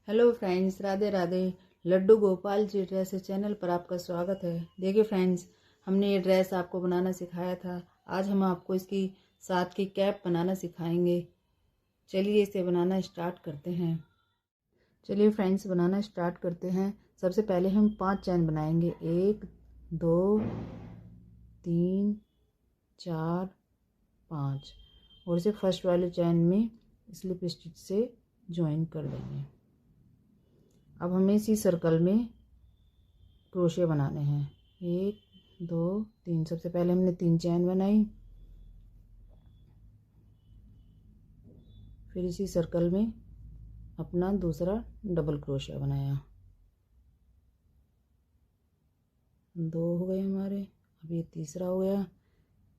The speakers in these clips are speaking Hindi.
Hello friends, Radhe Radhe. Laddu Gopal ji dress channel पर आपका स्वागत है। देखिए फ्रेंड्स, हमने ये ड्रेस आपको बनाना सिखाया था। आज हम आपको इसकी साथ की कैप बनाना सिखाएंगे। चलिए इसे बनाना स्टार्ट करते हैं। चलिए फ्रेंड्स, बनाना स्टार्ट करते हैं। सबसे पहले हम 5 चैन बनाएंगे। 1 2 3 4 5 और इसे फर्स्ट वाले चैन में स्लिप स्टिच से ज्वाइन कर देंगे। अब हमें इसी सर्कल में क्रोशे बनाने हैं। 1 2 3। सबसे पहले हमने 3 चैन बनाई, फिर इसी सर्कल में अपना दूसरा डबल क्रोशा बनाया। 2 हो गए हमारे। अब ये तीसरा हो गया।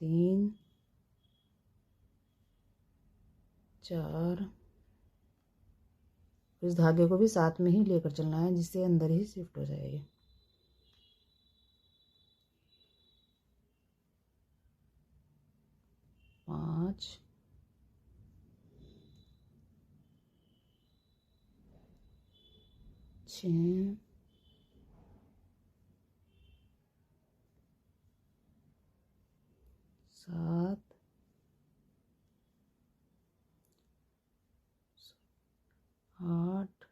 3 4। इस धागे को भी साथ में ही लेकर चलना है, जिससे अंदर ही शिफ्ट हो जाएगी। 5 6 7 8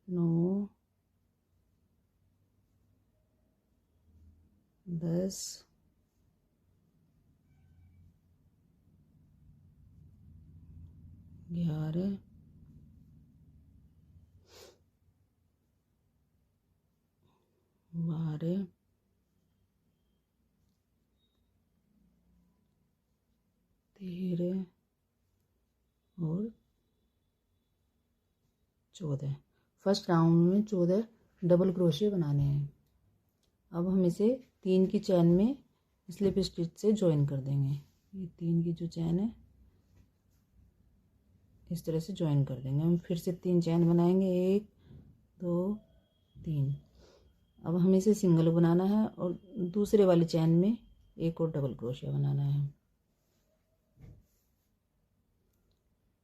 9 10 11 12 13 और 14। फर्स्ट राउंड में 14 डबल क्रोशे बनाने हैं। अब हम इसे 3 की चैन में स्लिप स्टिच से ज्वाइन कर देंगे। ये 3 की जो चैन है इस तरह से ज्वाइन कर देंगे। हम फिर से 3 चैन बनाएंगे। 1 2 3। अब हमें इसे सिंगल बनाना है और दूसरे वाली चैन में एक और डबल क्रोशिया बनाना है।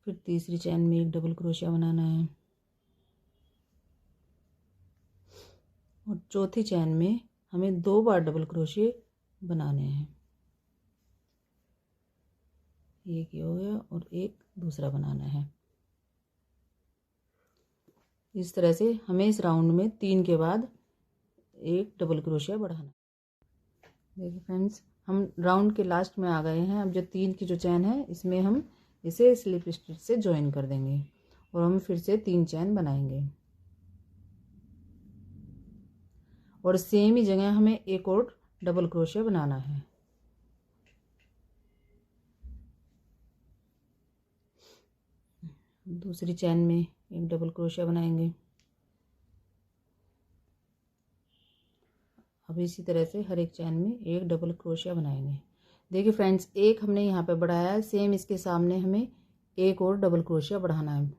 फिर तीसरी चैन में एक डबल क्रोशिया बनाना है और चौथी चैन में हमें 2 बार डबल क्रोशिया बनाने हैं। एक ये हो गया और एक दूसरा बनाना है। इस तरह से हमें इस राउंड में 3 के बाद एक डबल क्रोशिया बढ़ाना। देखिए फ्रेंड्स, हम राउंड के लास्ट में आ गए हैं। अब जो 3 की जो चैन है इसमें हम इसे स्लिप स्टिच से ज्वाइन कर देंगे और हम फिर से 3 चैन बनाएंगे और सेम ही जगह हमें एक और डबल क्रोशिया बनाना है। दूसरी चैन में एक डबल क्रोशिया बनाएंगे। अब इसी तरह से हर एक चैन में एक डबल क्रोशिया बनाएंगे। देखिए फ्रेंड्स, एक हमने यहाँ पे बढ़ाया है, सेम इसके सामने हमें एक और डबल क्रोशिया बढ़ाना है।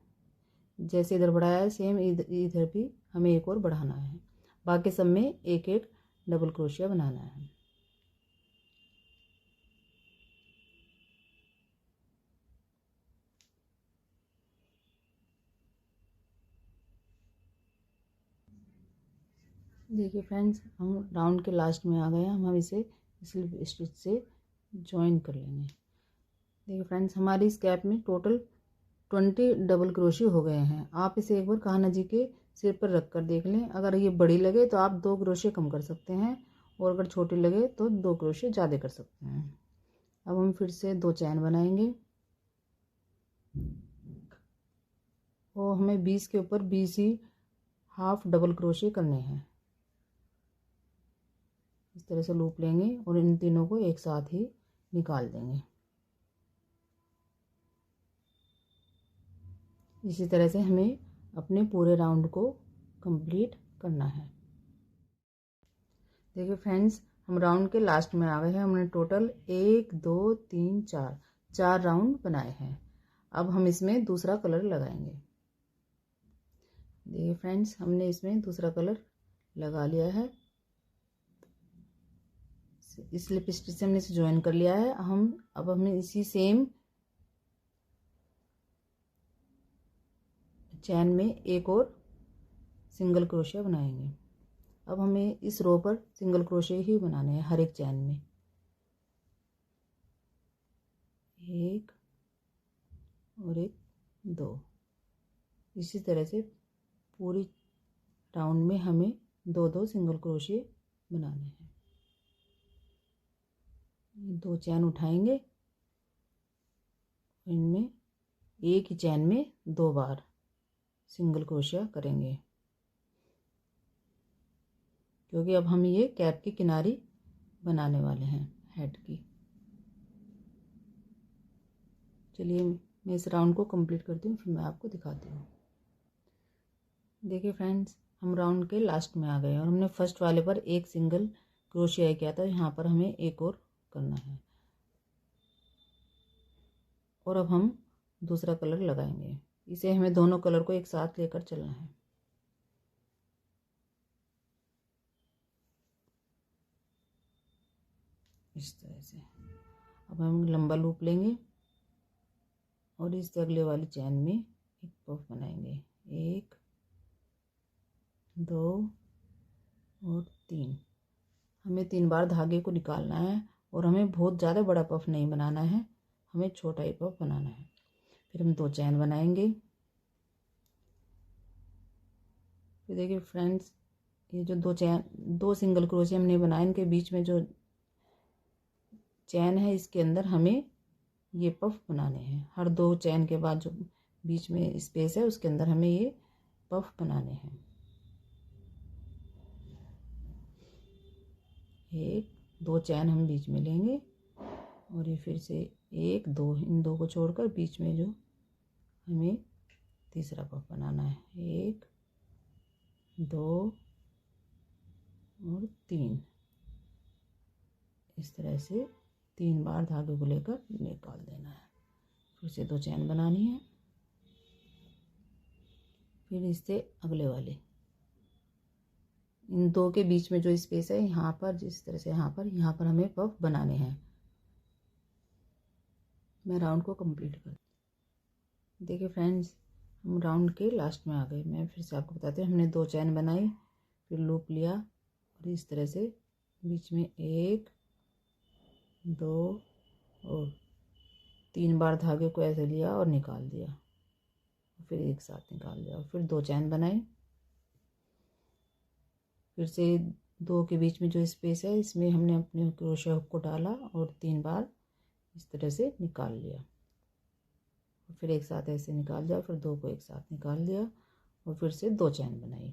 जैसे इधर बढ़ाया है सेम इधर भी हमें एक और बढ़ाना है। बाकी सब में एक एक डबल क्रोशिया बनाना है। देखिए फ्रेंड्स, हम राउंड के लास्ट में आ गए हैं। हम इसे स्लिप स्टिच से ज्वाइन कर लेंगे। देखिए फ्रेंड्स, हमारी इस कैप में टोटल 20 डबल क्रोशिया हो गए हैं। आप इसे एक बार कान्हा जी के सिर पर रख कर देख लें। अगर ये बड़ी लगे तो आप 2 क्रोशिया कम कर सकते हैं और अगर छोटी लगे तो 2 क्रोशिया ज़्यादा कर सकते हैं। अब हम फिर से 2 चैन बनाएंगे और हमें 20 के ऊपर 20 ही हाफ डबल क्रोशिया करने हैं। इस तरह से लूप लेंगे और इन तीनों को एक साथ ही निकाल देंगे। इसी तरह से हमें अपने पूरे राउंड को कंप्लीट करना है। देखिए फ्रेंड्स, हम राउंड के लास्ट में आ गए हैं। हमने टोटल 1 2 3 4 राउंड बनाए हैं। अब हम इसमें दूसरा कलर लगाएंगे। देखिए फ्रेंड्स, हमने इसमें दूसरा कलर लगा लिया है। स्लिप स्टिच से हमने इसे ज्वाइन कर लिया है। अब हमें इसी सेम चैन में एक और सिंगल क्रोशिया बनाएंगे। अब हमें इस रो पर सिंगल क्रोशिया ही बनाने हैं हर एक चैन में। एक और एक, दो। इसी तरह से पूरी राउंड में हमें दो दो सिंगल क्रोशिया बनाने हैं। दो चैन उठाएंगे, इनमें एक ही चैन में दो बार सिंगल क्रोशिया करेंगे, क्योंकि अब हम ये कैप की किनारी बनाने वाले हैं हेड की। चलिए मैं इस राउंड को कंप्लीट करती हूँ, फिर मैं आपको दिखाती हूँ। देखिए फ्रेंड्स, हम राउंड के लास्ट में आ गए और हमने फर्स्ट वाले पर एक सिंगल क्रोशिया किया था, यहाँ पर हमें एक और करना है। और अब हम दूसरा कलर लगाएंगे। इसे हमें दोनों कलर को एक साथ लेकर चलना है। इस तरह से अब हम लंबा लूप लेंगे और इस अगले वाली चैन में एक पफ बनाएंगे। एक, दो और तीन। हमें 3 बार धागे को निकालना है और हमें बहुत ज़्यादा बड़ा पफ नहीं बनाना है, हमें छोटा ही पफ बनाना है। फिर हम 2 चैन बनाएंगे। फिर देखिए फ्रेंड्स, ये जो दो सिंगल क्रोशिया हमने बनाए, इनके बीच में जो चैन है इसके अंदर हमें ये पफ बनाने हैं। हर 2 चैन के बाद जो बीच में स्पेस है उसके अंदर हमें ये पफ बनाने हैं। एक, 2 चैन हम बीच में लेंगे और ये फिर से एक, दो, इन दो को छोड़कर बीच में जो हमें तीसरा पफ बनाना है। एक, दो और तीन। इस तरह से 3 बार धागे को लेकर निकाल देना है। फिर से 2 चैन बनानी है। फिर इससे अगले वाले इन दो के बीच में जो स्पेस है यहाँ पर, जिस तरह से यहाँ पर हमें पफ बनाने हैं। मैं राउंड को कंप्लीट कर, देखिए फ्रेंड्स, हम राउंड के लास्ट में आ गए। मैं फिर से आपको बताती हूँ। हमने 2 चैन बनाई, फिर लूप लिया और इस तरह से बीच में एक, दो और 3 बार धागे को ऐसे लिया और निकाल दिया, फिर एक साथ निकाल दिया और फिर 2 चैन बनाई। फिर से 2 के बीच में जो स्पेस है इसमें हमने अपने क्रोशिया हुक को डाला और 3 बार इस तरह से निकाल लिया, फिर एक साथ ऐसे निकाल दिया, फिर 2 को एक साथ निकाल दिया और फिर से 2 चैन बनाई।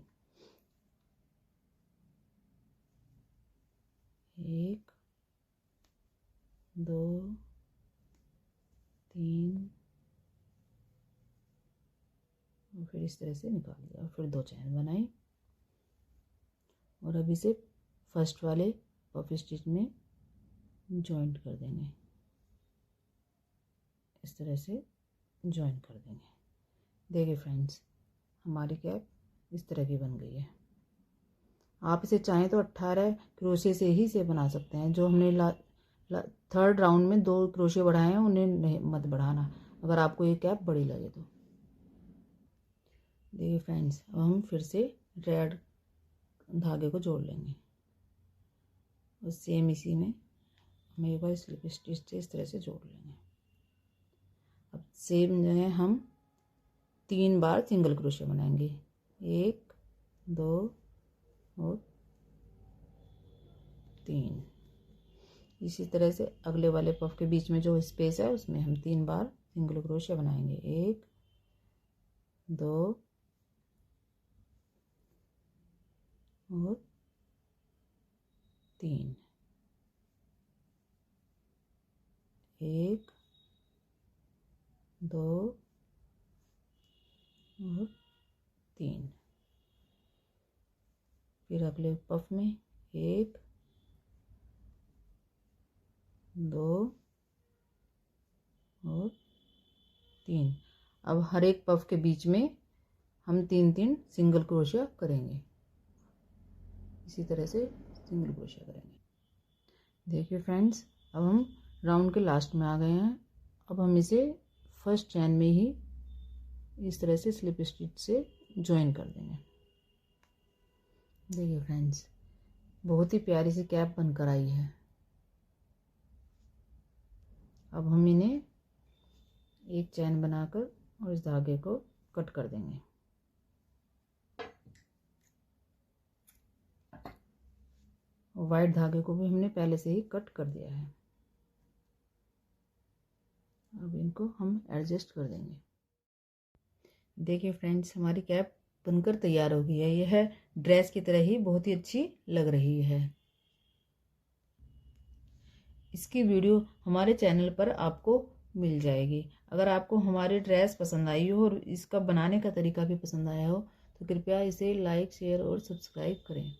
एक, दो, तीन और फिर इस तरह से निकाल दिया और फिर 2 चैन बनाई। और अब इसे फर्स्ट वाले पफ स्टिच में जॉइंट कर देंगे। इस तरह से जॉइन कर देंगे। देखिए फ्रेंड्स, हमारी कैप इस तरह की बन गई है। आप इसे चाहें तो 18 क्रोशे से ही इसे बना सकते हैं। जो हमने थर्ड राउंड में 2 क्रोशे बढ़ाए हैं उन्हें नहीं मत बढ़ाना, अगर आपको ये कैप बड़ी लगे तो। देखिए फ्रेंड्स, अब हम फिर से रेड धागे को जोड़ लेंगे और सेम इसी में हम एक बार स्लिप स्टिच से इस तरह से जोड़ लेंगे। अब सेम जगह हम 3 बार सिंगल क्रोशे बनाएंगे। एक, दो और तीन। इसी तरह से अगले वाले पफ के बीच में जो स्पेस है उसमें हम 3 बार सिंगल क्रोशे बनाएंगे। एक, दो और तीन। एक, दो और तीन। फिर अगले पफ में एक, दो और तीन। अब हर एक पफ के बीच में हम 3-3 सिंगल क्रोशिया करेंगे। इसी तरह से सिंगल क्रोशिया करेंगे। देखिए फ्रेंड्स, अब हम राउंड के लास्ट में आ गए हैं। अब हम इसे फर्स्ट चैन में ही इस तरह से स्लिप स्टिच से ज्वाइन कर देंगे। देखिए फ्रेंड्स, बहुत ही प्यारी सी कैप बनकर आई है। अब हम इन्हें एक चैन बनाकर और इस धागे को कट कर देंगे। और वाइट धागे को भी हमने पहले से ही कट कर दिया है। अब इनको हम एडजस्ट कर देंगे। देखिए फ्रेंड्स, हमारी कैप बनकर तैयार हो गई है। यह ड्रेस की तरह ही बहुत ही अच्छी लग रही है। इसकी वीडियो हमारे चैनल पर आपको मिल जाएगी। अगर आपको हमारी ड्रेस पसंद आई हो और इसका बनाने का तरीका भी पसंद आया हो तो कृपया इसे लाइक, शेयर और सब्सक्राइब करें।